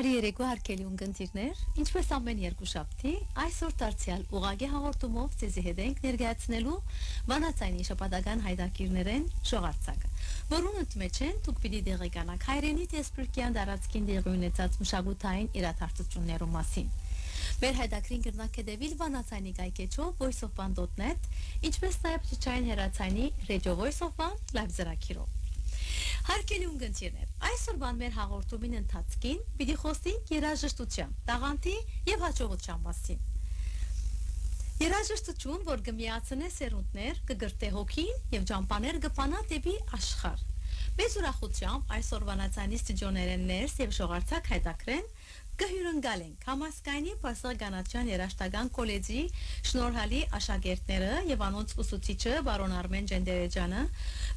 Բարի երեկո հարգելի ունկնդիրներ, ինչպես ամեն երկուշաբթի, այսօր դարձյալ ուղղակի հաղորդումով ձեզի հետ ենք ներկայացնելու վանացայինի շաբաթական հայտակիրներեն շողարցակը, որոնց մեջ են դուք պիտի տեղեկանաք հայրենի տեսփրկյան դարածքին տեղի ունեցած մշակութային իրադարձություններու մասին։ Մեր հայտակրին կրնակ հետևիլ վանացայինի կայքեչով voiceofban.net, ինչպես նաև ճիչային հեռացայինի Radio Voice-of-Ban լայվ զրակիրով։ Հարգելի ունկնդիրներ, այսօր բան մեր հաղորդումին ընթացքին պիտի խոսենք երաժշտության, տաղանդի եւ հաջողության մասին։ Երաժշտություն, որ կմիացնե սերունդներ, կգրտե հոգին եւ ճամփաներ կփանա դեպի աշխարհ։ Մեծ ուրախությամբ այսօր վանացայինի ստուդիոներեն ներս եւ շողարցակ հայտակրեն կհյուրընկալենք համասկայնի Պարսեղանատյան երաժշտական կոլեջի շնորհալի աշակերտները եւ անոնց ուսուցիչը բարոն Արմեն Ջենդերեջյանը,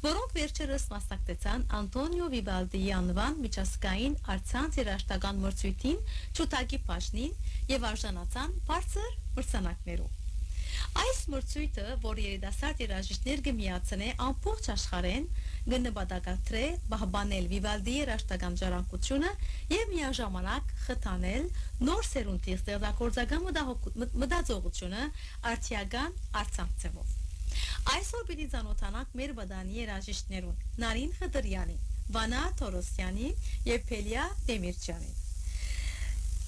որոնք վերջերս մասնակցեցան Անտոնիո Վիվալդիի անվան միջազգային արցանց երաժշտական մրցույթին Չուտակի բաժնին եւ արժանացան բարձր մրցանակներով։ Այս մրցույթը, որ երիտասարդ երաժիշտներ կմիացնե ամբողջ աշխարհեն, կնպատակադրե պահպանել Վիվալդիի երաժշտական ժառանգությունը եւ միաժամանակ խթանել նոր սերունդի ստեղծագործական մտածողությունը արդիական արցանցով։ Այսօր պիտի ծանոթանանք մեր բադանի երաժիշտներուն Նարին Խդրյանի, Վանա Թորոսյանի եւ Փելիա Դեմիրճյանին։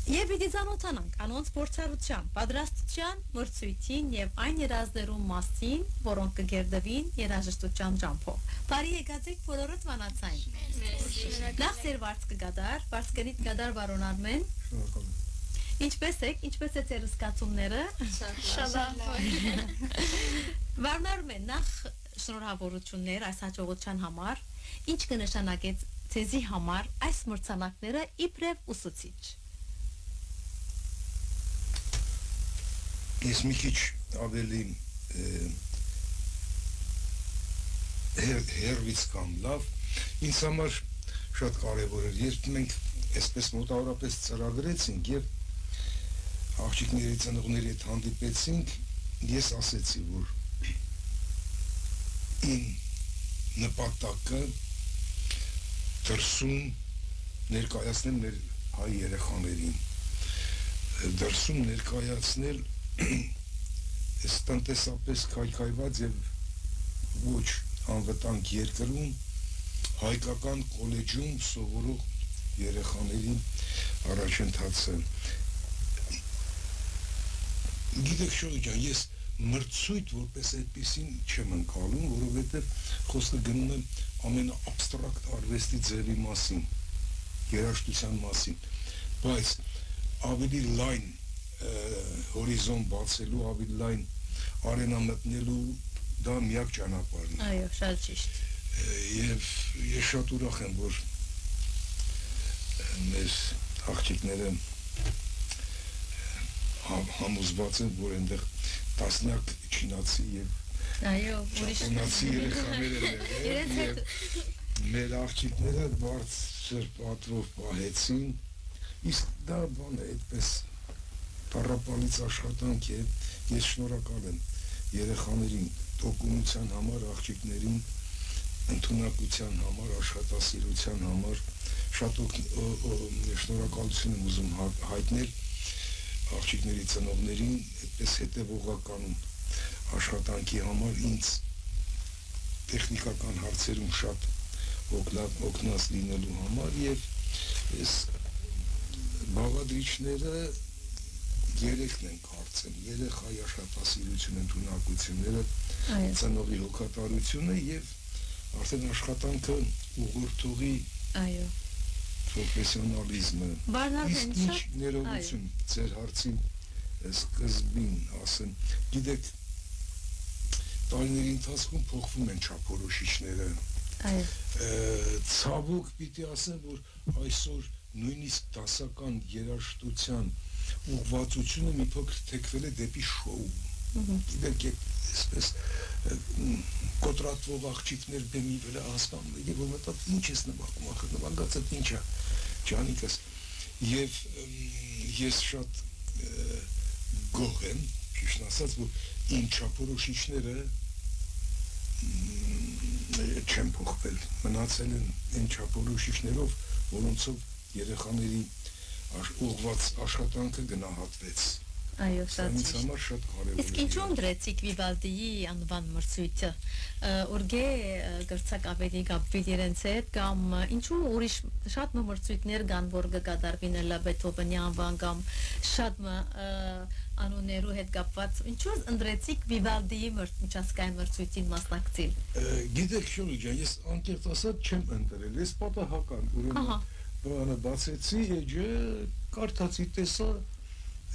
Եվ պիտի ծանոթանանք անոնց փորձառության, պատրաստության, մրցույթին եւ այն երազներու մասին, որոնք կգերդվին երաժշտության ճամփով։ Բարի եկածեք բոլորդ վանացային։ Նախ ձեր վարձ կգադար, վարձկենիտ գադար բարոն Արմեն։ Ինչպես եք, ինչպես է ձեր զգացումները։ Շալավ։ Բարոն Արմեն, նախ շնորհավորություններ այս հաջողության համար։ Ինչ կնշանակեց ձեզի համար այս մրցանակները իբրև ուսուցիչ։ Ես մի քիչ ավելի հերվից կամ լավ, ինձ համար շատ կարևոր էր, երբ մենք այսպես մոտավորապես ծրագրեցինք եւ աղջիկների ծնողների հետ հանդիպեցինք, ես ասեցի, որ իմ նպատակը դրսում ներկայացնել մեր հայ երեխաներին, դրսում ներկայացնել այս տնտեսապես քայքայված եւ ոչ անվտանգ երկրում հայկական կոլեջում սովորող երեխաներին առաջընթացը։ Գիտեք Շողի ջան, ես մրցույթ որպես այդպեսին չեմ ընկալում, որովհետեւ խոսքը գնում է ամենաաբստրակտ արվեստի ձևի մասին, երաժշտության մասին, բայց ավելի լայն հորիզոն բացելու, ավելի լայն արենա մտնելու դա միակ ճանապարհն է։ Այո, շատ ճիշտ։ Եվ ես շատ ուրախ եմ, որ մեր աղջիկները համոզված են, որ այնտեղ տասնյակ չինացի եւ այո, ուրիշ ճապոնացի երեխաներ են եւ մեր աղջիկները բարձր պատվով պահեցին, իսկ դա բան է այդպես Պարապալից աշխատանք է, ես շնորհակալ եմ երեխաներին տոկունության համար, աղջիկներին ընդունակության համար, աշխատասիրության համար, շատ շնորհակալություն եմ ուզում հայտնել աղջիկների ծնողներին, այդպես հետևողական աշխատանքի համար ինձ տեխնիկական հարցերում շատ օգնած լինելու համար եւ այս բաղադրիչները երեքն են կարծեմ, երեխայի աշխատասիրություն, ընդունակությունները, ծնողի հոգատարությունը եւ արդեն աշխատանքը ուղղորդողի պրոֆեսիոնալիզմը։ Իսկ ինչ ներողություն ձեր հարցի սկզբին ասեմ, գիտեք, տարիների ընթացքում փոխվում են չափորոշիչները։ Ցավոք պիտի ասեմ, որ այսօր նույնիսկ դասական երաժշտության ուղղվածությունը մի փոքր թեքվել է դեպի շոու։ Գիտեք, այսպես կոտրատվող աղջիկներ բեմի վրա հասկանում են, որ մտա ինչ ես նվագում, ախր նվագածը ինչ է, ջանիկս։ Եվ ես շատ գոհ եմ, ճիշտ ասած, որ իմ չափորոշիչները չեն փոխվել, մնացել են այն չափորոշիչներով, որոնցով երեխաների ուղղված աշխատանքը գնահատվեց։ Այո, շատ Ինձ ճիշտ։ համար շատ կարևոր է։ Իսկ ինչու ընդրեցիք Վիվալդիի անվան մրցույթը։ Ուրգե գրծակ ավելի գապվիլ իրենց հետ կամ ինչու ուրիշ շատ մրցույթներ կան, որ կկատարվին լա Բեթհովենի անվան կամ շատ անուններու հետ կապված։ Ինչու ընդրեցիք Վիվալդիի միջազգային մրցույթին մասնակցել։ Գիտեք, Շոլի ջան, ես անկեղծ ասած չեմ ընտրել, ես պատահական ուրեմն բանը բացեցի, էջը կարդացի, տեսա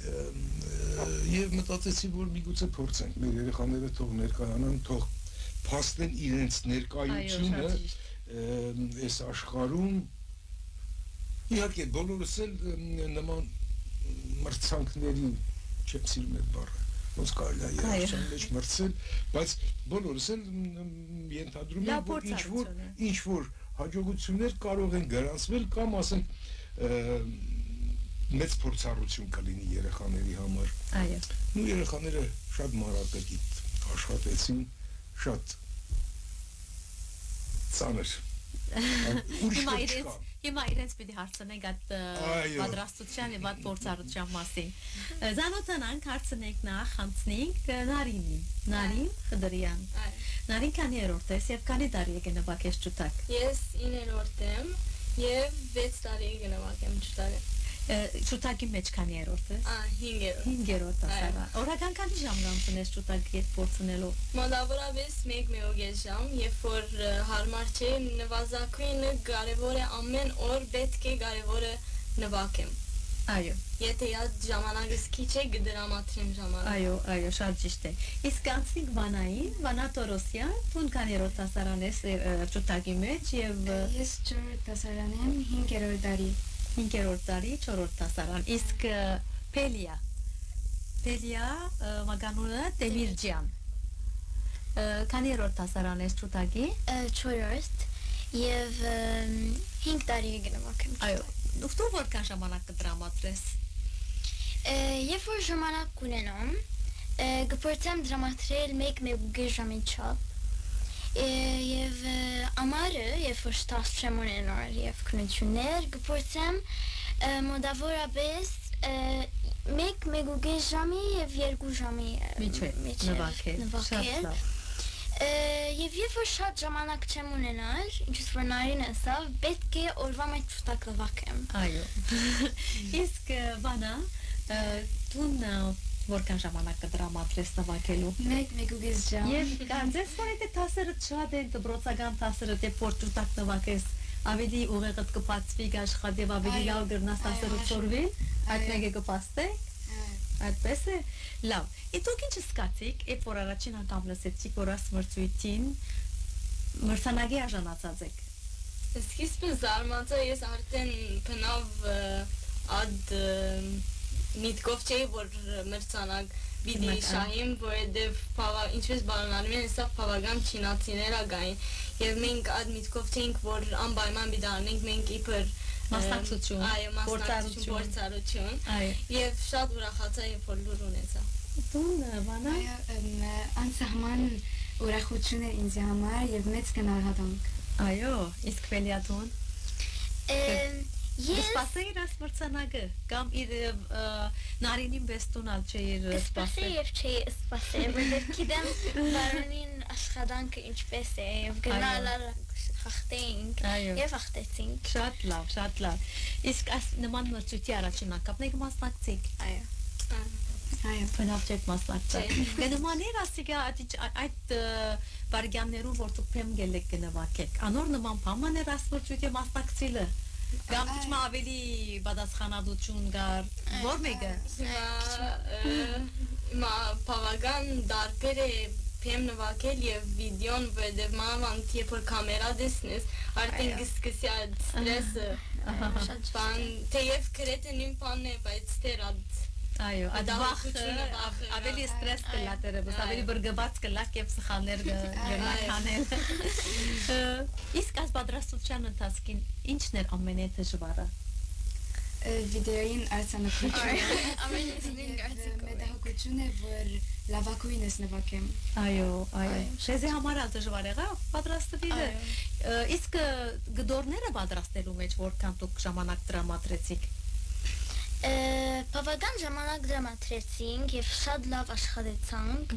եւ մտածեցի, որ միգուցե փորձենք մեր երեխաները թող ներկայանան, թող փաստեն իրենց ներկայությունը այս աշխարհում։ Իհարկե բոլորս էլ նման մրցանքների չեմ սիրում այդ բառը, ոնց կարելի է երաշխան մեջ մրցել, բայց բոլորս էլ ենթադրում ենք, որ ինչ որ հաջողություններ կարող են գրանցվել կամ ասենք մեծ փորձառություն կլինի երեխաների համար։ Այո։ Ու երեխաները շատ մանրակրկիտ աշխատեցին, շատ ծանր։ Հիմա իրենց պիտի հարցնենք այդ պատրաստության եւ այդ փորձառության մասին։ Զանոթանանք հարցնենք նախ հանցնենք Նարին Խդրյան։ Նարին քանի երորդ ես եւ քանի տարի է գնահատես ճուտակ։ Ես 9-րդ եմ եւ 6 տարի է գնահատեմ ճուտակը։ Ճուտակի մեջ քանի երորդ ես։ 5-րդ։ 5-րդ ասարա։ Օրական քանի ժամ անցնես ճուտակի հետ փորձնելով։ Մոտավորապես 1 ժամ, երբ որ հարմար չէ, նվազագույնը կարևոր է ամեն օր պետք է կարևորը նվագեմ։ Այո։ Եթե այդ ժամանակս քիչ է, կդրամատրեմ ժամանակ։ Այո, շատ ճիշտ է։ Իսկ անցնիկ Վանային, Վանա Տորոսյան, տուն քանի երորդ դասարան ես ճուտակի մեջ եւ ես 4-րդ դասարան եմ, 5-րդ տարի։ 5-րդ տարի 4-րդ դասարան։ Իսկ Պելիա Մագանունը Տեմիրջյան։ Քանի երորդ դասարան ես ճուտակի։ 4-րդ եւ 5 տարի գնահատեմ։ Այո, դու որքան ժամանակ կդրամատրես։ Երբ որ ժամանակ ունենամ, կփորձեմ դրամատրել 1-1.5 ժամի չափ։ Եվ ամառը, երբ որ ստաս չեմ ունենալ եւ քննություններ, կփորձեմ մոտավորապես 1-1.5 ժամի եւ 2 ժամի միջև նվագել։ Եվ երբ որ շատ ժամանակ չեմ ունենալ, ինչպես որ Նարին ասավ, պետք է օրվա մեջ ճուտակ նվագեմ։ Այո։ Իսկ Վանա, տուն որքան ժամանակ կդրամատրես նվագելու։ 1-1.5 ժամ։ Եվ կարծես որ եթե դասերը շատ են, դպրոցական դասերը դե որ ճուտակ նվագես, ավելի ուղեղդ կբացվի, աշխատի ավելի լավ գրնաս դասերը ծորվի, այդ մեկը կպաստեք։ Այդպես է։ Լավ։ Իդուք ինչ սկացիք, երբ որ առաջին անգամ լսեցիք, որ այս մրցույթին մրցանակի արժանացած եք։ Սկիզբը զարմացա, ես արդեն բնավ այդ միտքով չէի, որ մրցանակ պիտի շահեմ, որովհետև ինչպես բանալում են, սա բավական չինացիները գային, եւ մենք այդ միտքով չէինք, որ անպայման պիտի անենք մենք իբր մասնակցություն, փորձառություն, եւ շատ ուրախացա, երբ որ լուր ունեցա։ Տուն Վանա։ Այո, անսահման ուրախություն է ինձ համար եւ մեծ գնահատանք։ Այո, իսկ Պելիատուն։ Ես սպասեի այս մրցանակը կամ իր Նարինին բեստունալ չէ իր սպասեի եւ չէի սպասեի, որովհետեւ գիտեմ բարոնին աշխատանքը ինչպես է եւ գնալալ հաղթեինք եւ հաղթեցինք։ Շատ լավ, շատ լավ։ Իսկ այս նման մրցույթի առաջին անգամն եք մասնակցիկ։ Այո, բնավ չեք մասնակցել։ Գնամաներ ասիկա այդ վարյաններում որ դուք փեմ գելեք գնավակեք։ Անոր նման բամաներ այս մրցույթի մասնակցելը։ Կամ քիչ ավելի պատասխանատվություն կար, որ մեկը։ Հիմա բավական դարբեր է փեմ նվագել եւ վիդեոն, որովհետեւ մանավանդ երբ որ կամերա տեսնես, արդեն կսկսի այդ ստրեսը։ Բան, թեև գրեթե նույն բանն է, բայց դեռ այո, այդ վախը ավելի ստրես կլա դերևս, ավելի բրգված կլա եւ սխալներ գնահատել։ Իսկ այս պատրաստության ընթացքին ի՞նչն էր ամենադժվարը։ Վիդեոյին արձանագրությունը։ ամենից կարծիքով մտահոգությունը, որ լավագույնս նվագեմ։ Այո։ Շեզի համար դժվար եղավ պատրաստվելը։ Իսկ գդորները պատրաստելու մեջ որքան դուք ժամանակ տրամադրեցիք։ Բավական ժամանակ դրամատրեցինք եւ շատ լավ աշխատեցանք,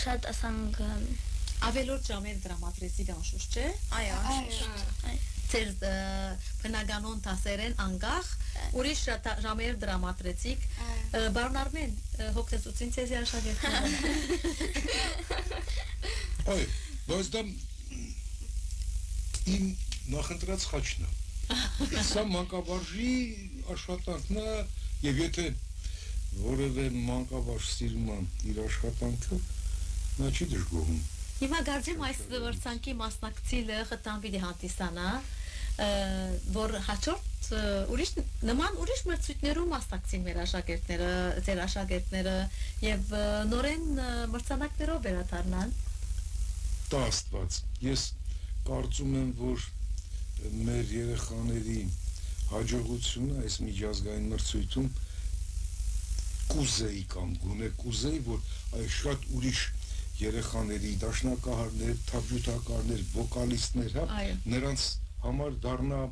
շատ ասանք ավելորդ ժամեր դրամատրեցիք անշուշտ, չէ՞։ այո, Ձեր բնականոն դասերեն անգախ ուրիշ ժամեր դրամատրեցիք, բարոն Արմեն, հոգնեցուցին ձեզ աշակերտները։ Այո, բայց դա իմ նախընտրած խաչն է։ Սա մանկավարժի աշխատանքն է, եւ եթե որևէ մանկավարժ սիրում է իր աշխատանքը, նա չի դժգոհում։ Հիմա գարձեմ այս վրցանքի մասնակցիլը խտան պիտի հանդիսանա, որ հաջորդ նման ուրիշ մրցույթներում մասնակցին մեր աշակերտները, ձեր աշակերտները եւ նորեն մրցանակներով վերադառնան։ Դա Աստված։ Ես կարծում եմ, որ մեր երեխաների հաջողությունը այս միջազգային մրցույթում կուզեի կամ գոնե կուզեի, որ այս շատ ուրիշ երեխաների, դաշնակահարներ, թավջութակարներ, վոկալիստներ, հա, նրանց համար դառնա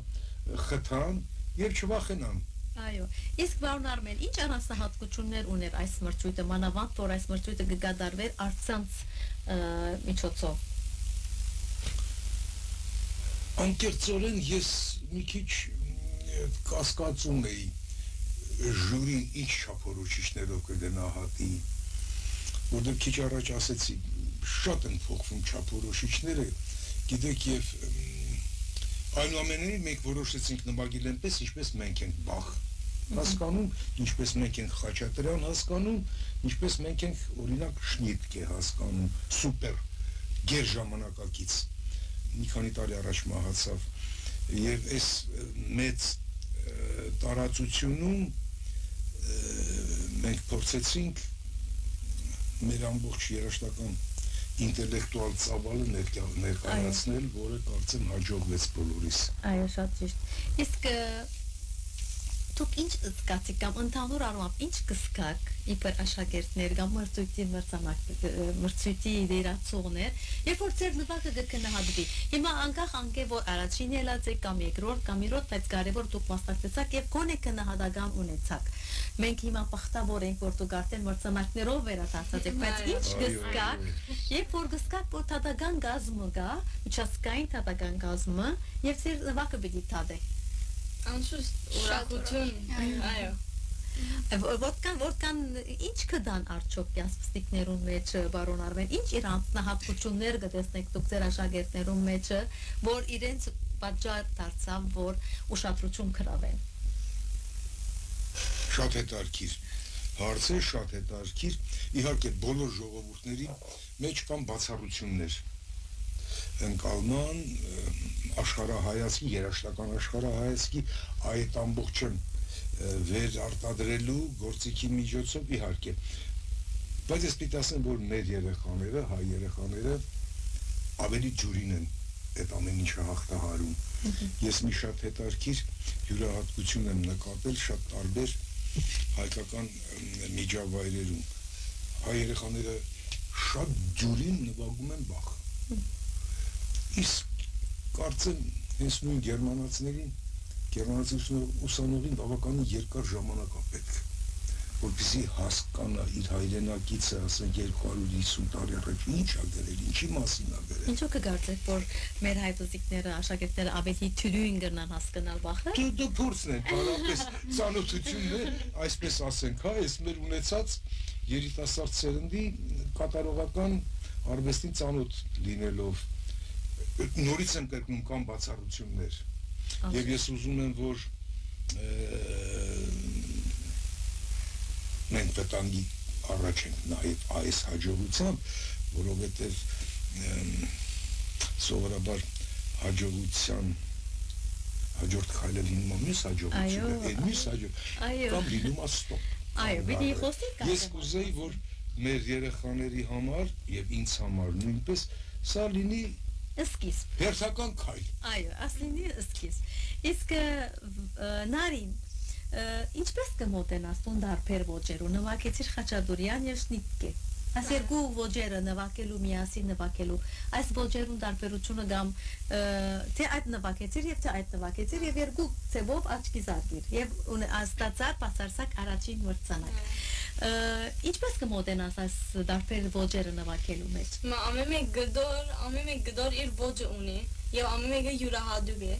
խթան եւ չվախենան։ Այո, իսկ բարոն Արմեն, ինչ առանձնահատկություններ ուներ այս մրցույթը, մանավանդ որ այս մրցույթը կգադարվեր առցանց միջոցով։ Անկեղծորեն ես մի քիչ կասկածում էի ժյուրին ինչ չափորոշիչներով կգնահատի, որտեղ քիչ առաջ ասեցի, շատ են փոխվում չափորոշիչները, գիտեք, եւ այնուամենայնիվ մենք որոշեցինք նվագել այնպես, ինչպես մենք ենք Բախ հասկանում, ինչպես մենք ենք Խաչատրյան հասկանում, ինչպես մենք ենք օրինակ Շնիտկե հասկանում, սուպեր գեր ժամանակակից մի քանի տարի առաջ մահացավ եւ այս մեծ տարածությունում մենք փորձեցինք մեր ամբողջ երաժշտական ինտելեկտուալ ծավալը ներկայացնել, որը կարծեմ հաջողվեց բոլորիս։ Այո, շատ ճիշտ։ Իսկ դուք ինչ զգացիք կամ ընդհանուր առմամբ ինչ կզգաք իբր աշակերտներ կամ մրցույթի դերացողներ, երբ որ ձեր նվագը կգնահատվի։ Հիմա անկախ անկե որ առաջին ելած կամ երկրորդ կամ երրորդ, բայց կարևոր դուք մասնակցեցաք եւ գոնե գնահատական ունեցաք։ Մենք հիմա բախտավոր ենք, որ դուք արդեն մրցանակներով վերադարձած եք, բայց ինչ կզգաք, երբ որ կզգաք, որ թատական գազմը կա, միջազգային թատական գազմը եւ ձեր նվագը պիտի թադե։ Անշուշտ ուրախություն, այո։ Որքան ինչ կդան արդյոք յասպստիկներուն մեջ, բարոն Արմեն, ինչ իր անձնահատկություններ կտեսնեք դուք ձեր աշակերտներուն մեջ, որ իրենց պատճառ դարձավ, որ ուշադրություն կրավեն։ Շատ հետարքիր հարց է, շատ հետարքիր, իհարկե բոլոր ժողովուրդների մեջ կան բացառություններ, ընկալման, աշխարհահայացքի, երաժշտական աշխարհահայացքի այդ ամբողջը վեր արտադրելու գործիքի միջոցով իհարկե, բայց ես պիտի ասեմ, որ մեր երեխաները, հայ երեխաները ավելի ջուրին են այդ ամեն ինչը հաղթահարում։ Ես մի շատ հետարքիր յուրահատկություն եմ նկատել շատ տարբեր հայկական միջավայրերում։ Հայ երեխաները շատ ջուրին նվագում են Բախ։ Իսկ կարծեմ հենց նույն գերմանացի ուսանողին բավականին երկար ժամանակ է պետք, որպեսզի հասկանա իր հայրենակիցը, ասենք 250 տարի առաջ ինչ ա գրել, ինչի մասին ա գրել։ Ինչու կգործեք, որ մեր հայ դուսիկները, աշակերտները ավելի թյուրին կրնան հասկանալ Բախը։ Դու փորձն է, բարապես ծանոթությունն է, այսպես ասենք, հա, այս մեր ունեցած երիտասարդ սերնդի կատարողական արվեստին ծանոթ լինելով նորից եմ կրկնում կան բացառություններ եւ ես ուզում եմ որ մենք վտանգի առաջ ենք նաեւ այս հաջողությամբ որովհետեւ սովորաբար հաջողության հաջորդ քայլը լինում է մյուս հաջողությունը մյուս հաջող կամ լինում է ստոպ այո պիտի խոսենք ես կուզեի որ մեր երեխաների համար եւ ինձ համար նույնպես սա լինի Սկիզբ։ Հերթական քայլ։ Այո, ասլինի սկիզբ։ Իսկ Նարին, ինչպես կմոտենաս տուն դարբեր ոճերու նվագեցիր Խաչատուրյան եւ Շնիտկե։ Այս երկու ոճերը նվագելու միասին նվագելու այս ոճերուն տարբերությունը կամ թե այդ նվագեցիր եւ թե այդ նվագեցիր եւ երկու ծեվով աչքի զարգիր եւ ստացար բացարձակ առաջին մրցանակ ինչպես կմոտենաս այս տարբեր ոճերը նվագելու մեջ ամեն մեկ գդոր իր ոճը ունի եւ ամեն մեկը յուրահատուկ է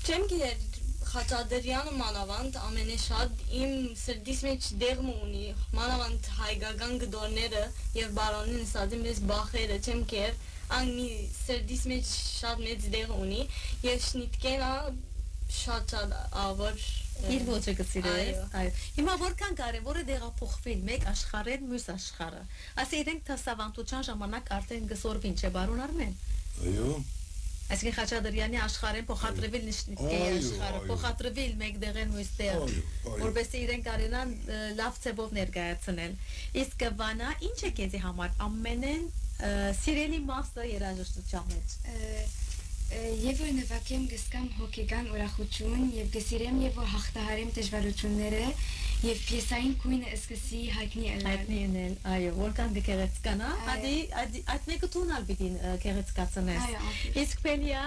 չեմ գիտեր Խաչատրյանը մանավանդ ամենաշատ իմ սրտիս մեջ դեղմ ունի մանավանդ հայկական գդորները եւ բարոնին ասած մեզ բախերը չեմ կեր անգի սրտիս մեջ շատ մեծ դեղ ունի եւ շնիտկենա շատ ավոր իր ոճը գցիրես այո հիմա որքան կարևոր է դեղափոխվել մեկ աշխարհեն մյուս աշխարհը ասի իրենք դասավանդության ժամանակ արդեն գսորվին չէ բարոն Արմեն այո Այսինքն Խաչատրյանի աշխարհեն փոխադրվել նշնիկի աշխարհը, փոխադրվել մեկդեղեն մույստեղ, որովհետեւ իրենք կարենան լավ ծեվով ներկայացնել։ Իսկ Վանա ինչ է քեզի համար ամենեն սիրելի մասը երաժշտության մեջ։ Եվ որ նվագեմ գսկամ հոգեգան ուրախություն եւ գսիրեմ եւ որ հաղթահարեմ դժվարությունները եւ պիեսային քույնը սկսի հայտնի ելնել այո որքան գեղեցկանա այդ մեկը տունալ պիտի գեղեցկացնես իսկ Պելիա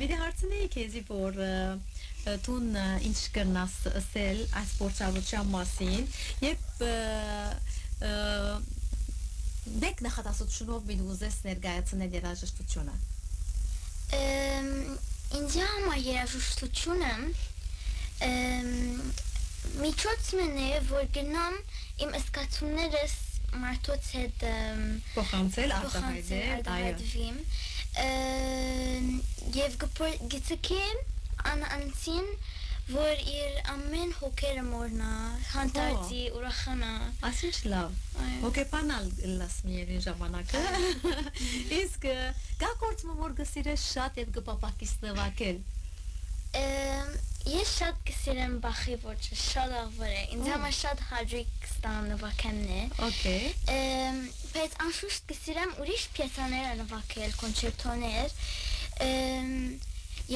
մի հարցնեի քեզի որ տուն ինչ կրնաս ասել այս փորձառության մասին եւ մեկ նախադասությունով մի ուզես ներկայացնել երաժշտությունը ինձ համար երաժշտությունը միջոց մեն է, որ գնամ իմ զգացումներս մարդոց հետ փոխանցել արտահայտվեմ եւ գցկեմ անցին որ իր ամեն հոգերը մորնա հանդարտի ուրախանա ասինչ լավ հոգեբանալ լաս միերին ժամանակը իսկ գա գործում որ գսիրես շատ եւ գպապակիս նվագել ես շատ գսիրեմ բախի ոճը շատ աղվոր է ինձ համար շատ հաջիկ ստան նվագեմն է բայց անշուշտ գսիրեմ ուրիշ պիեսաներ նվագել կոնցերտոներ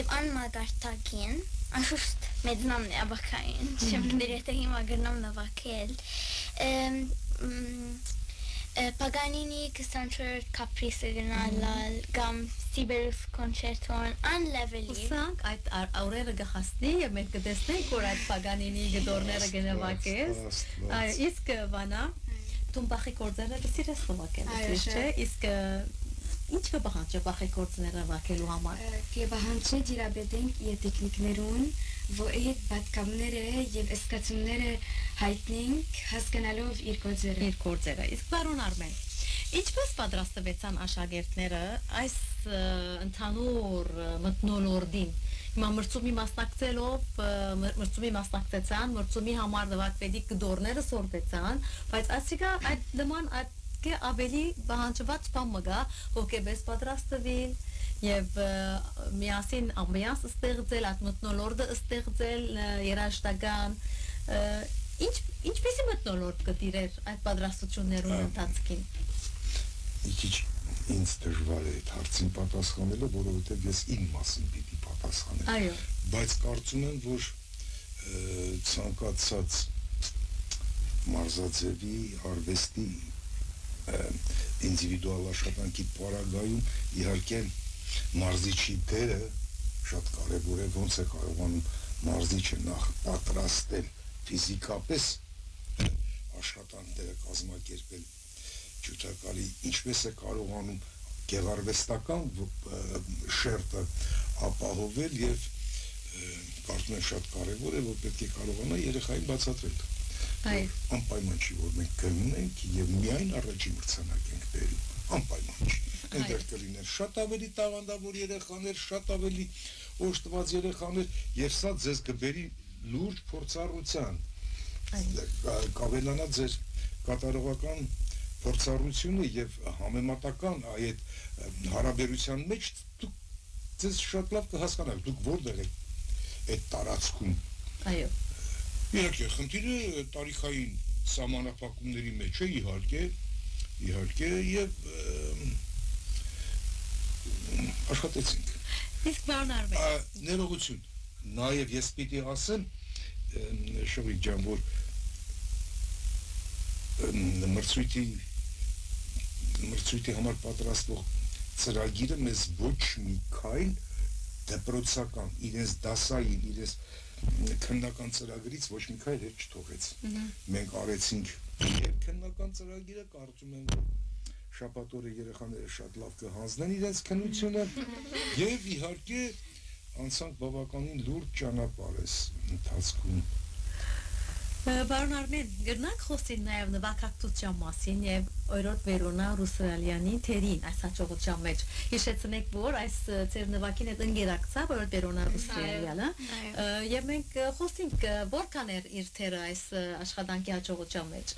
եւ անմագարտակին անշուշտ մեծնամն է աբակային չեմ գներ եթե հիմա գրնամ նվագել Paganini Concerto Caprice գնալալ կամ Sibelius Concerto-ն անլևելի Սանք այդ աուրերը գխասնի եւ մենք կտեսնենք որ այդ Paganini գդորները գնվագես այո իսկ Վանա Տումբախի կորձերը դիսիրես նվագել չէ իսկ ինչ կբահանջի բախի կորձները նվագելու համար կբահանջի դիրաբետենք եւ տեխնիկներուն որ այդ պատկամները եւ սկացումները հայտնենք հասկանալով իր կորձերը իսկ բարոն Արմեն ինչպես պատրաստվեցան աշակերտները այս ընդհանուր մթնոլորտին հիմա մրցումի մասնակցեցան մրցումի համար նվագվելիք գդորները սորվեցան բայց ասիկա այդ նման ավելի բանջված բան մգա հոգեբես պատրաստվել եւ միասին ամբիանս ստեղծել ատմոթնոլորտը ստեղծել երաժշտական ինչպեսի մթնոլորտ կտիրեր այդ պատրաստություններուն ընթացքին Իքիչ ինձ դժվար է այդ հարցին պատասխանելը որովհետեւ ես իմ մասին պիտի պատասխանեմ այո բայց կարծում եմ որ ցանկացած մարզաձևի արվեստի ինդիվիդուալ աշխատանքի պարագայում իհարկե մարզիչի դերը շատ կարևոր է ոնց է կարողանում մարզիչը նախ պատրաստել ֆիզիկապես աշխատանքները կազմակերպել ջութակալի ինչպես է կարողանում գեղարվեստական շերտը ապահովել եւ կարծում եմ շատ կարևոր է որ պետք է կարողանա երեխային բացատրել անպայման չի որ մենք գտնենք եւ միայն առաջին մրցանակ ենք բերում անպայման չի այնտեղ կլինեն շատ ավելի տաղանդավոր երեխաներ շատ ավելի օժտված երեխաներ եւ սա ձեզ կբերի լուրջ փորձառության կավելանա ձեր կատարողական փորձառությունը եւ համեմատական այդ հարաբերության մեջ դուք ձեզ շատ լավ կհասկանաք դուք որտեղ եք այդ տարածքում այո Իհարկե, խնդիրը տարիքային սահմանափակումների մեջ է, իհարկե, եւ աշխատեցինք։ Իսկ բարոն Արմեն։ Ներողություն, նաեւ ես պիտի ասեմ, Շողիկ ջան, որ մրցույթի մրցույթի համար պատրաստվող ծրագիրը մեզ ոչ մի քայլ դպրոցական, իրենց դասային, իրենց քննական ծրագրից ոչ մի քայլ հետ չթողեց։ Մենք արեցինք եւ քննական ծրագիրը, կարծում եմ, որ շաբաթ օրը երեխաները շատ լավ կհանձնեն իրենց քննությունը եւ իհարկե անցանք բավականին լուրջ ճանապարհ էս ընթացքում։ Բարոն Արմեն, գրնանք խոսել նաև նվագակցության մասին եւ Օրոտ Վերոնա Ռուսալյանի թերին այս հաջողության մեջ։ Հիշեցնենք, որ այս ծեր նվագին հետ ընկերակցավ Օրոտ Վերոնա Ռուսալյանը եւ մենք խոսենք որքան էր իր թերը այս աշխատանքի հաջողության մեջ։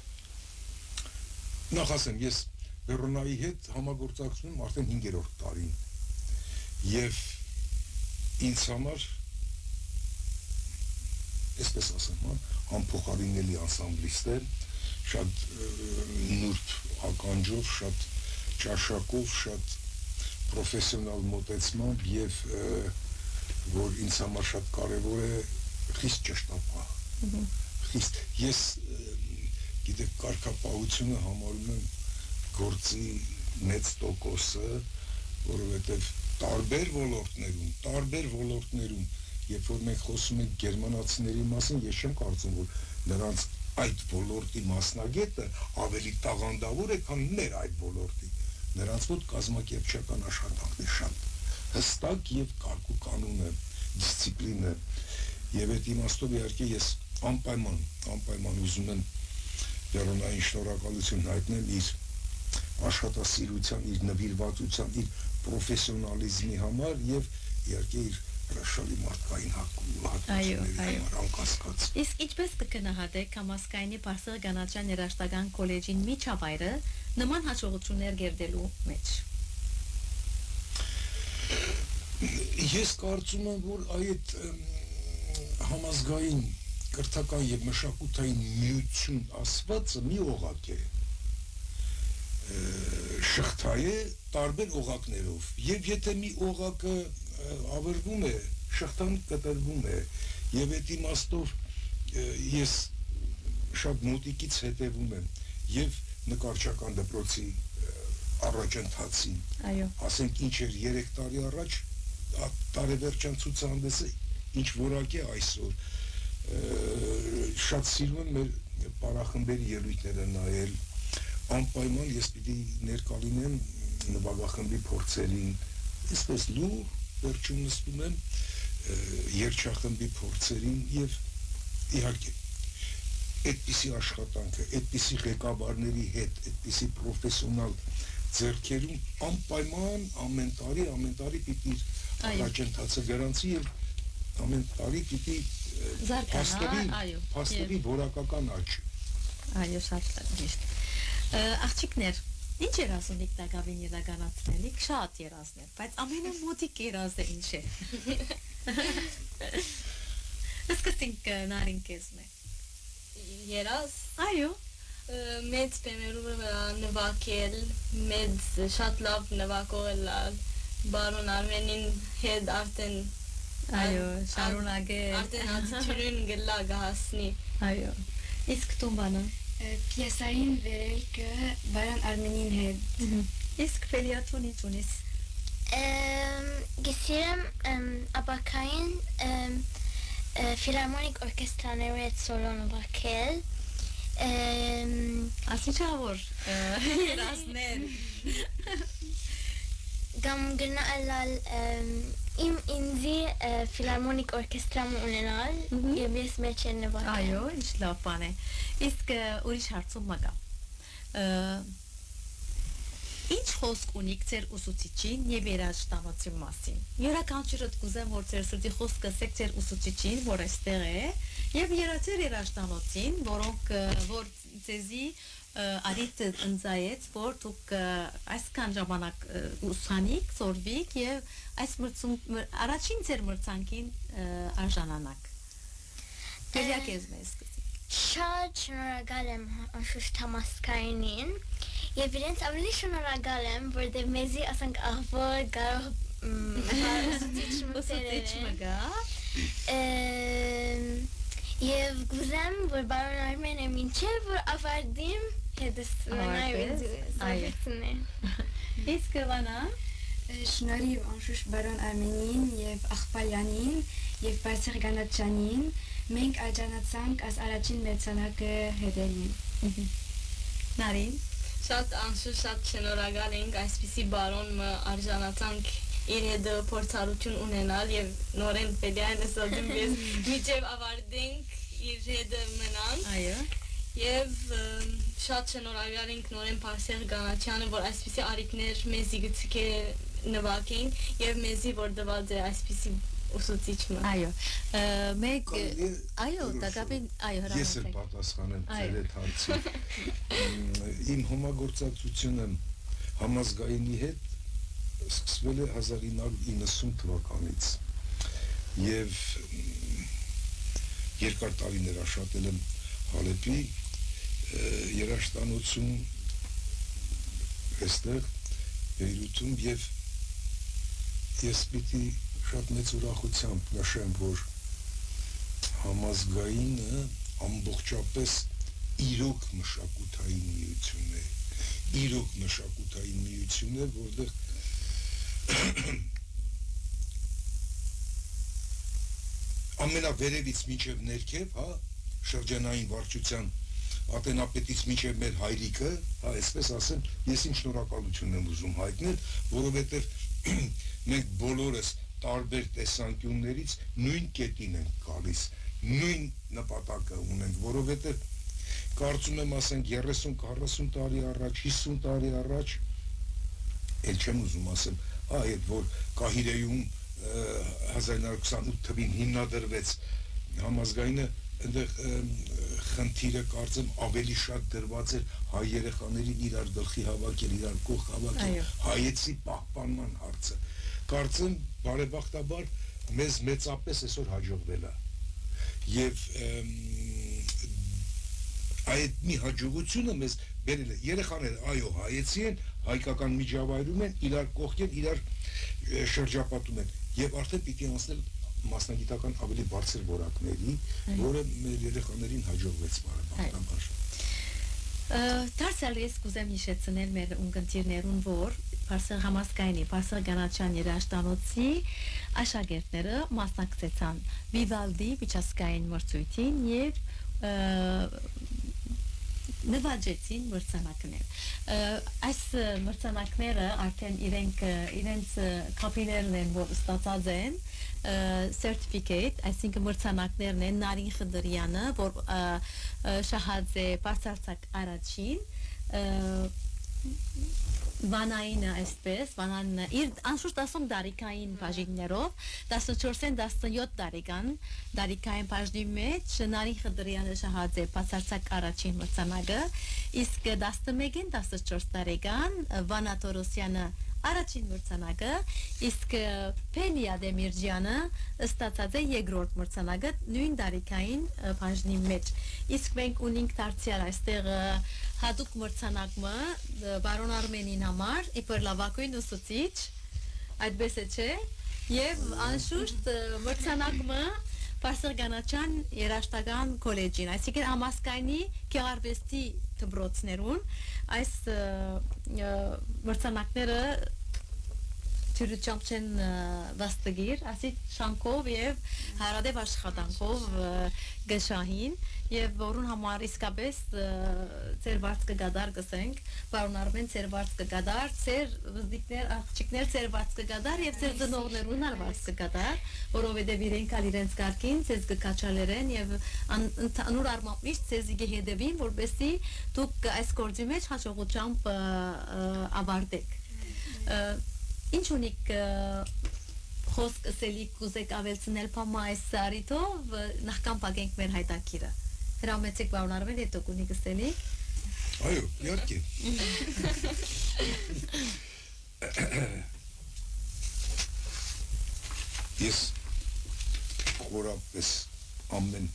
Նախ ասեմ, ես Վերոնայի հետ համագործակցում եմ արդեն 5-րդ տարին եւ ինձ համար այսպես ասեմ, անփոխարինելի անսամբլիստ է, շատ նուրբ ականջով, շատ ճաշակով, շատ պրոֆեսիոնալ մոտեցմամբ եւ որ ինձ համար շատ կարեւոր է խիստ ճշտապահ։ Խիստ ես գիտեք կարգապահությունը համարում եմ գործի մեծ տոկոսը, որովհետեւ տարբեր ոլորտներում երբ որ մենք խոսում ենք գերմանացիների մասին, ես չեմ կարծում, որ նրանց այդ ոլորտի մասնագետը ավելի տաղանդավոր է, քան մեր այդ ոլորտի։ Նրանց մոտ կազմակերպչական աշխատանքն է շատ հստակ եւ կարգուկանոն է, դիսցիպլին է։ Եվ այդ իմաստով իհարկե ես անպայման ուզում եմ Վերոնային շնորհակալություն հայտնել իր աշխատասիրության, իր նվիրվածության, իր պրոֆեսիոնալիզմի համար եւ իհարկե իր հրաշալի մարդկային հատկությունների համար անկասկած։ Իսկ ինչպես կգնահատեք Համասկայնի Բարսեղի Գանաչյան երաժշտական քոլեջին միջավայրը նման հաջողություններ գերդելու մեջ։ Ես կարծում եմ, որ այդ համազգային կրթական եւ մշակութային միություն ասվածը մի օղակ է։ Շղթա է տարբեր օղակներով եւ եթե մի օղակը ավերվում է, շղթան կտրվում է եւ այդ իմաստով ես շատ մոտիկից հետևում եմ եւ նկարչական դպրոցի առաջընթացին։ Այո։ Ասենք ինչ էր 3 տարի առաջ տարեվերջան ցուցահանդեսը ինչ որակ է այսօր։ Շատ սիրում եմ մեր պարախմբերի ելույթները նայել։ Անպայման ես պիտի ներկա լինեմ նվագախմբի փորձերին, այսպես լուր վերջում նստում եմ երգչախմբի փորձերին եւ իհարկե այդպիսի աշխատանքը, այդպիսի ղեկավարների հետ, այդպիսի պրոֆեսիոնալ ձեռքերում անպայման ամեն տարի պիտի առաջընթացը գրանցի եւ ամեն տարի պիտի փաստերի որակական աճ։ Այո, շատ ճիշտ։ Աղջիկներ, ինչ երազունիք դակավին իրականացնելիք, շատ երազներ, բայց ամենամոտիկ երազը ինչ է։ Սկսենք նարին կեզն է։ Երազ։ Այո։ Մեծ բեմերու վրա նվագել, մեծ շատ լավ նվագողել Բարոն Արմենին հետ արդեն այո, շարունակել։ Արդեն աթյուրին գլա գահասնի։ Այո։ Իսկ տումբանը Պիեսային վերելքը Բարոն Արմենին հետ։ Իսկ Ֆելիաթոնի ճունիս։ Գիսիրեմ ապակային ֆիլարմոնիկ օրկեստրաների հետ սոլո նվագել։ Ասիչավոր երազներ։ Գամ գնալ իմ ինձի ֆիլարմոնիկ օրկեստրամ ունենալ եւ ես մեջ եմ նվագել։ Այո, ինչ լավ բան է։ Իսկ ուրիշ հարցում մգա։ Ինչ խոսք ունիք ձեր ուսուցիչին եւ երաժշտանոցի մասին։ Յուրաքանչյուրդ կուզեմ որ ձեր սրտի խոսքը ասեք ձեր ուսուցիչին, որ այստեղ է, եւ երաժշտեր երաժշտանոցին, որոնք որ ձեզի արիտ ընձայեց, որ դուք այսքան ժամանակ ուսանիք, ծորվիք եւ այս առաջին ձեր մրցանքին արժանանաք։ Դերյակ ես մեզ սկսիկ։ Շատ շնորհակալ եմ անշուշտ Համասկայնին եւ իրենց ավելի շնորհակալ եմ, որտեղ մեզի ասենք ահվոր կարող ուսուցիչ մգա։ Եվ գուզեմ, որ Բարոն Արմենը մինչև որ ավարտիմ հետս մնայու զավիցնե։ Իսկ Վանա Շնորհիվ անշուշտ բարոն Արմենին եւ Ախպալյանին եւ Բարսեղ Գանաչյանին մենք աջանացանք այս առաջին մրցանակը հետելին։ Նարին Շատ անշուշտ շատ շնորհակալ ենք այսպիսի բարոն արժանացանք իր հետ փորձառություն ունենալ եւ նորեն պետք է ասեմ ես միջև ավարտենք իր հետ մնանք այո եւ շատ շնորհակալ ենք նորեն Բարսեղ Գանաչյանը որ այսպիսի արիքներ մեզի գցկե նվագեն եւ մեզի որ դված է այսպիսի ուսուցիչը այո մեկ այո դակապին այո ես էլ պատասխանեմ ձեր այդ հարցին իմ համագործակցությունը համազգայինի հետ սկսվել է 1990 թվականից եւ երկար տարիներ աշխատել եմ Հալեպի երաժշտանոցում այստեղ Բեյրութում եւ ես պիտի շատ մեծ ուրախությամբ նշեմ, որ համազգայինը ամբողջապես իրոք մշակութային միություն է, որտեղ ամենավերևից մինչև ներքև, հա, շրջանային վարչության ատենապետից մինչև մեր հայրիկը, հա, այսպես ասեմ, ես իմ շնորհակալություն եմ ուզում հայտնել, որովհետև մենք բոլորս տարբեր տեսանկյուններից նույն կետին ենք գալիս, նույն նպատակը ունենք, որովհետև կարծում եմ ասենք 30-40 տարի առաջ, 50 տարի առաջ, էլ չեմ ուզում ասեմ, այդ որ Կահիրեում 1928 թվին հիմնադրվեց համազգայինը, այնտեղ խնդիրը կարծեմ ավելի շատ դրված էր հայ երեխաներին իրար գլխի հավաքել, իրար կող հավաքել, հայեցի պահպանման հարցը։ Կարծեմ բարեբախտաբար մեզ մեծապես այսօր հաջողվել է։ Եվ այդ մի հաջողությունը մեզ բերել է երեխաները, այո, հայեցի են, հայկական միջավայրում են, իրար կողքեն, իրար շրջապատում են եւ արդեն պիտի անցնել մասնագիտական ավելի բարձր որակների, որը մեր երեխաներին հաջողվեց բարեբախտաբար։ Դարձյալ ես կուզեմ հիշեցնել մեր ունկնդիրներուն, որ Բարսեղ համազգայինի Բարսեղ Գանաչյան երաժշտանոցի աշակերտները մասնակցեցան Վիվալդի միջազգային մրցույթին եւ նվաճեցին մրցանակներ։ Այս մրցանակները արդեն իրենց կապիներն են, որ ստացած են certificate, այսինքն մրցանակներն են Նարին Խդրյանը, որ շահած է բարձրացակ առաջին Վանայինը այսպես, Վանան իր անշուշտ ասում դարիքային բաժիններով 14-ին 17 դարիքային բաժնի մեջ Նարին Խդրյանը շահած է բացարձակ առաջին մրցանակը, իսկ 11-ին 14 տարեկան Վանա Թորոսյանը առաջին մրցանակը, իսկ Փենիա Դեմիրջյանը ստացած է երկրորդ մրցանակը նույն դարիքային բաժնի մեջ։ Իսկ մենք ունենք դարձյալ այստեղ հատուկ մրցանակը բարոն Արմենին համար, իբր լավագույն ուսուցիչ, այդպես է չէ, եւ անշուշտ մրցանակը Բարսեղ Գանաչյան երաժշտական կոլեջին, այսինքն համազգայինի գեղարվեստի դպրոցներուն այս մրցանակները թյուրությամբ չեն վաստգիր, ասի շանքով եւ հարադեվ աշխատանքով գշահին եւ որուն համար իսկապես ծեր վարձ կգադար գսենք, բարոն Արմեն ծեր վարձ կգադար, ծեր վզդիկներ, աղջիկներ ծեր վարձ կգադար եւ ծեր ծնողներուն վարձ կգադար, որովհետեւ իրենք ալ իրենց կարգին ծեզ կկաչալերեն եւ անուր արմամբ միշտ ծեզի գեհդեվին, որպեսզի դուք այս գործի մեջ հաջողությամբ ավարտեք։ Ինչ ունիք խոսք ասելիք կուզեք ավելցնել պամա այս սարիտով, նախքան պագենք մեր հայտակիրը։ Հրամեցեք բարոն Արմեն, հետո կունիք ասելիք։ Այո, իհարկե։ Ես խորապես ամեն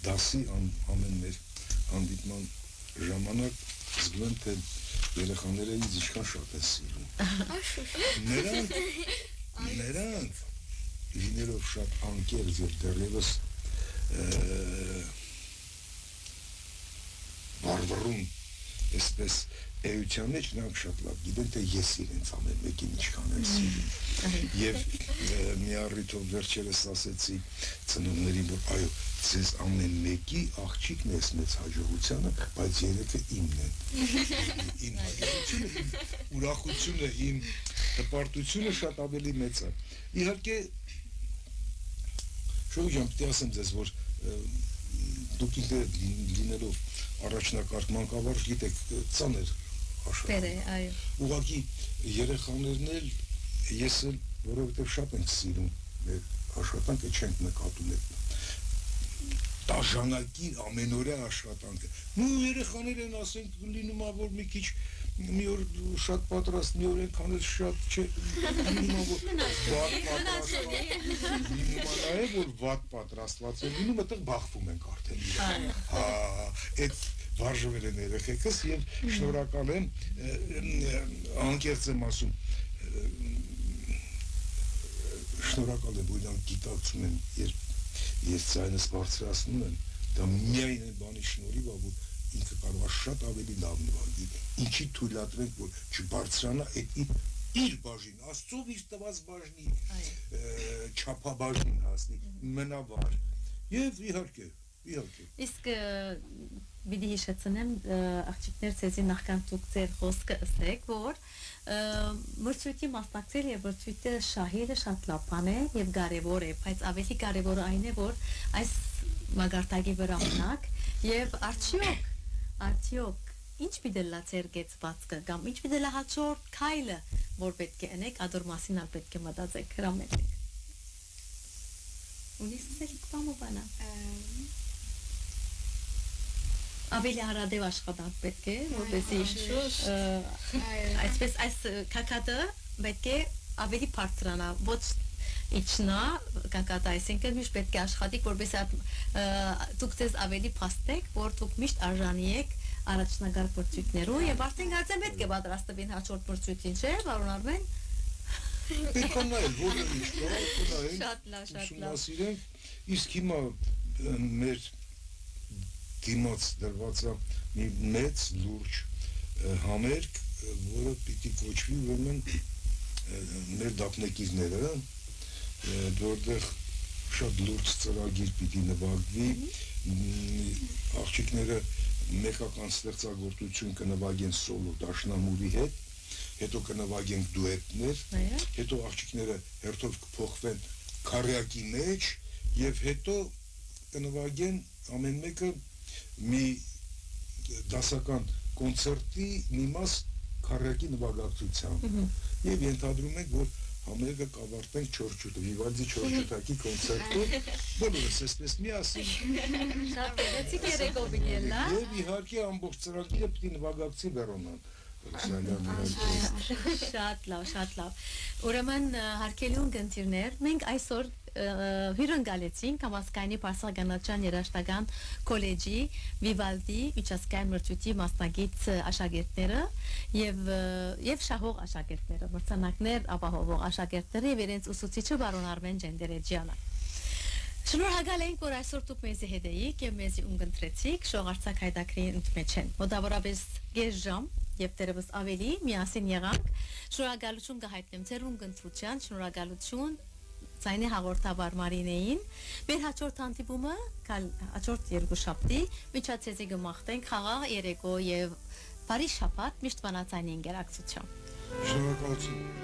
դասի, ամեն մեր հանդիպման ժամանակ զգում եմ, թե երեխաները ինձ ինչքան շատ են սիրում։ Նրանք լինելով շատ անկեղծ եւ դեռևս բարբառում այսպես էության մեջ նրանք շատ լավ գիտեն, թե ես իրենց ամեն մեկին ինչքան եմ սիրում։ Եվ մի առիթով վերջերս ասեցի ծնողներին, որ այո, ձեզ ամեն մեկի աղջիկն է մեծ հաջողությանը, բայց երեքը իմն են։ Իմ հաջողությունը, իմ ուրախությունը, իմ հպարտությունը շատ ավելի մեծ է։ Իհարկե, Շողի ջան, պիտի ասեմ ձեզ, որ դուք ինքներդ լինելով առաջնակարգ մանկավարժ գիտեք ծանր Բեր է, այո։ Ուղղակի երեխաներն էլ ես էլ որովհետև շատ ենք սիրում մեր աշխատանքը չենք նկատում այդ դաժանակի ամենօրյա աշխատանքը։ Ու երեխաներ են ասենք լինում է որ մի քիչ մի օր շատ պատրաստ, մի օր այնքան էլ շատ չէ, լինում է որ վատ պատրաստված, լինում է նաև որ վատ պատրաստված է, լինում այդտեղ բախվում ենք արդեն։ Հա, այդ վարժվել են երեխեքս եւ շնորհակալ եմ անկեղծ եմ ասում շնորհակալ եմ որ նրանք գիտակցում են երբ ես ցայնս բարձրացնում եմ դա միայն այն բանի շնորհիվ է որ ինքը կարող է շատ ավելի լավ նվագի ինչի թույլատրենք որ չբարձրանա այդ իր բաժին աստծով իր տված բաժնի չափաբաժին հասնի մնավար եւ իհարկե Իսկ բիդի հիշեցնեմ աղջիկներ ցեզի նախքան դուք ձեր խոսքը ասեք որ մրցույթի մասնակցել եւ մրցույթը շահելը շատ լավ բան է եւ կարեւոր է բայց ավելի կարեւորը այն է որ այս մագարտակի վրա մնաք եւ արդյոք ինչ պիտի լա ձեր գեցվածքը կամ ինչ պիտի լա հաջորդ քայլը որ պետք է անեք ադոր մասին ալ պետք է մտածեք հրամետեք ունես սելիք բամովանա Ավելի հարադև աշխատանք պետք է, որպեսզի այսպես այս կակատը պետք է ավելի բարձրանա, ոչ իջնա կակատը, այսինքն միշտ պետք է աշխատեք, որպեսզի դուք ձեզ ավելի փաստեք, որ դուք միշտ արժանի եք առաջնագար մրցույթներու եւ արդեն կարծեմ պետք է պատրաստվին հաջորդ մրցույթին, չէ՞, պարոն Արմեն։ Պետք է նայել, որը ինչ կա, նայել։ Շատ լավ։ Ուսումնասիրենք, իսկ հիմա մեր դիմաց դրված է մի մեծ լուրջ համերգ, որը պիտի կոչվի ուրեմն մեր դափնեկիրները, որտեղ շատ լուրջ ծրագիր պիտի նվագվի, աղջիկները մեկական ստեղծագործություն կնվագեն սոլո դաշնամուրի հետ, հետո կնվագենք դուետներ, հետո աղջիկները հերթով կփոխվեն քարյակի մեջ եւ հետո կնվագեն ամեն մեկը մի դասական կոնցերտի մի մաս քարյակի նվագակցությամբ եւ ենթադրում ենք որ համերգը կավարտենք 4 ջութը Վիվալդի 4 ջութակի կոնցերտով բոլորս այսպես միասին շատ գեղեցիկ երեկո բիլելա եւ իհարկե ամբողջ ծրագիրը պիտի նվագակցի Վերոնան Շատ լավ Ուրեմն հարգելի ունկնդիրներ մենք այսօր հյուրընկալեցինք Համասկայնի Պարսեղանատյան երաժշտական քոլեջի Վիվալդի միջազգային մրցույթի մասնագետ աշակերտները եւ շահող աշակերտները մրցանակներ ապահովող աշակերտները եւ իրենց ուսուցիչը բարոն Արմեն Ջենդերեջյանը Շնորհակալ ենք որ այսօր դուք մեզի հետ էիք եւ մեզի ունկնդրեցիք շողարցակ հայտակրի ընդմեջ են մոտավորապես գեշ ժամ եւ դերևս ավելի միասին եղանք շնորհակալություն կհայտնեմ ձեր ունկնդրության շնորհակալություն Ցայնի հաղորդավար Մարինեին մեր հաջորդ հանդիպումը հաջորդ երկուշաբթի միջացեզի գմախտենք խաղաղ երեկո եւ բարի շաբաթ միշտ բանացանի ինտերակցիա Շնորհակալություն